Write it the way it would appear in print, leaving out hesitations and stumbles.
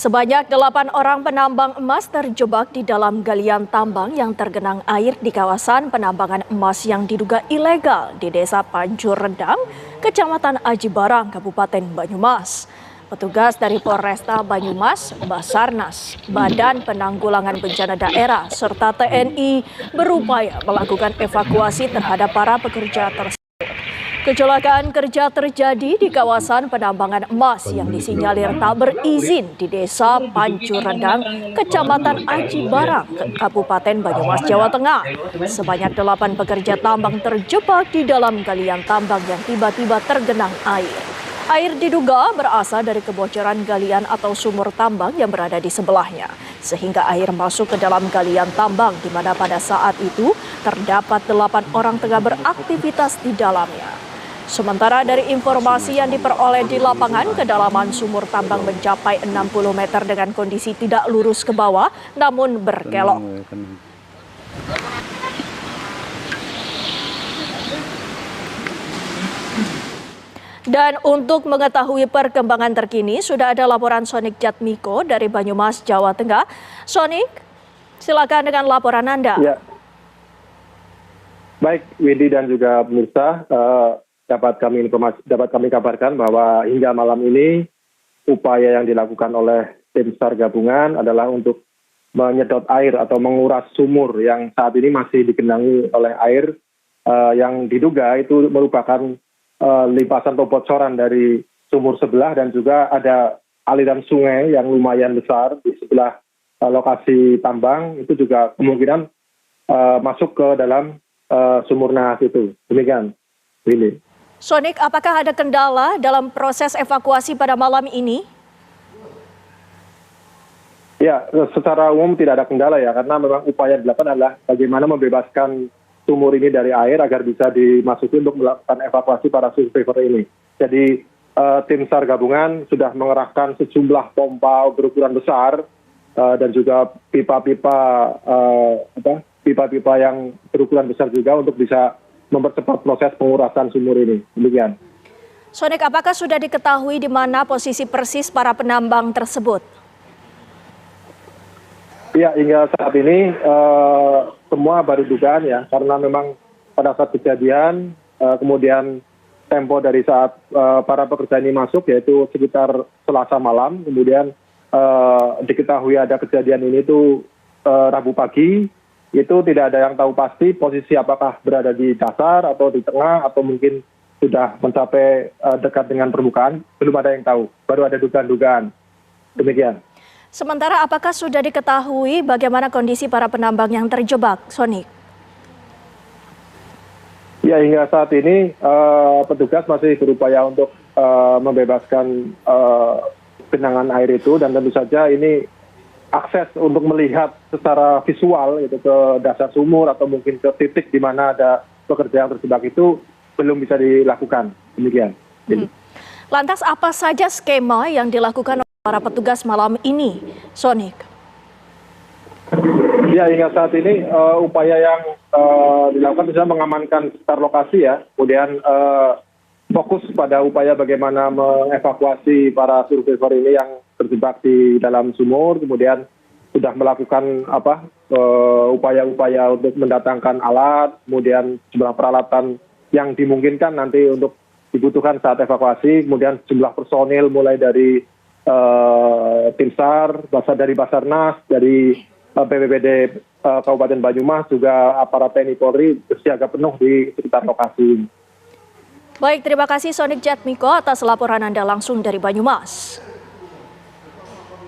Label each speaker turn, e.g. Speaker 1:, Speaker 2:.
Speaker 1: Sebanyak 8 orang penambang emas terjebak di dalam galian tambang yang tergenang air di kawasan penambangan emas yang diduga ilegal di Desa Pancur Rendang, Kecamatan Aji Barang, Kabupaten Banyumas. Petugas dari Polresta Banyumas, Basarnas, Badan Penanggulangan Bencana Daerah, serta TNI berupaya melakukan evakuasi terhadap para pekerja tersebut. Kecelakaan kerja terjadi di kawasan penambangan emas yang disinyalir tak berizin di Desa Pancur Rendang, Kecamatan Aji Barang, Kabupaten Banyumas, Jawa Tengah. Sebanyak 8 pekerja tambang terjebak di dalam galian tambang yang tiba-tiba tergenang air. Air diduga berasal dari kebocoran galian atau sumur tambang yang berada di sebelahnya, sehingga air masuk ke dalam galian tambang di mana pada saat itu terdapat 8 orang tengah beraktivitas di dalamnya. Sementara dari informasi yang diperoleh di lapangan, kedalaman sumur tambang mencapai 60 meter dengan kondisi tidak lurus ke bawah, namun berkelok. Dan untuk mengetahui perkembangan terkini, sudah ada laporan Sonik Jatmiko dari Banyumas, Jawa Tengah. Sonik, silakan dengan laporan Anda.
Speaker 2: Ya. Baik, Windy dan juga pemirsa, dapat kami kabarkan bahwa hingga malam ini upaya yang dilakukan oleh tim SAR gabungan adalah untuk menyedot air atau menguras sumur yang saat ini masih digenangi oleh air yang diduga itu merupakan limpasan atau bocoran dari sumur sebelah, dan juga ada aliran sungai yang lumayan besar di sebelah lokasi tambang, itu juga kemungkinan masuk ke dalam sumur nahas itu. Demikian, Windy.
Speaker 1: Sonik, apakah ada kendala dalam proses evakuasi pada malam ini?
Speaker 2: Ya, secara umum tidak ada kendala ya, karena memang upaya dilakukan adalah bagaimana membebaskan sumur ini dari air agar bisa dimasuki untuk melakukan evakuasi para survivor ini. Jadi tim SAR gabungan sudah mengerahkan sejumlah pompa berukuran besar dan juga pipa-pipa yang berukuran besar juga untuk bisa mempercepat proses pengurasan sumur ini. Demikian.
Speaker 1: Sonik, apakah sudah diketahui di mana posisi persis para penambang tersebut?
Speaker 2: Ya, hingga saat ini semua baru dugaan ya, karena memang pada saat kejadian, kemudian tempo dari saat para pekerja ini masuk, yaitu sekitar Selasa malam, kemudian diketahui ada kejadian ini itu Rabu pagi. Itu tidak ada yang tahu pasti posisi apakah berada di dasar atau di tengah atau mungkin sudah mencapai dekat dengan permukaan, belum ada yang tahu, baru ada dugaan-dugaan. Demikian.
Speaker 1: Sementara apakah sudah diketahui bagaimana kondisi para penambang yang terjebak, Sonik?
Speaker 2: Ya, hingga saat ini petugas masih berupaya untuk membebaskan genangan air itu, dan tentu saja ini akses untuk melihat secara visual itu ke dasar sumur atau mungkin ke titik di mana ada pekerja yang terjebak itu belum bisa dilakukan. Demikian.
Speaker 1: Lantas apa saja skema yang dilakukan oleh para petugas malam ini, Sonik?
Speaker 2: Ya, hingga saat ini upaya yang dilakukan bisa mengamankan sekitar lokasi ya, kemudian fokus pada upaya bagaimana mengevakuasi para survivor ini yang terjebak di dalam sumur, kemudian sudah melakukan upaya-upaya untuk mendatangkan alat, kemudian jumlah peralatan yang dimungkinkan nanti untuk dibutuhkan saat evakuasi, kemudian jumlah personil mulai dari tim SAR, dari Basarnas, dari BPBD Kabupaten Banyumas, juga aparat TNI Polri bersiaga penuh di sekitar lokasi.
Speaker 1: Baik, terima kasih Sonik Jatmiko atas laporan Anda langsung dari Banyumas.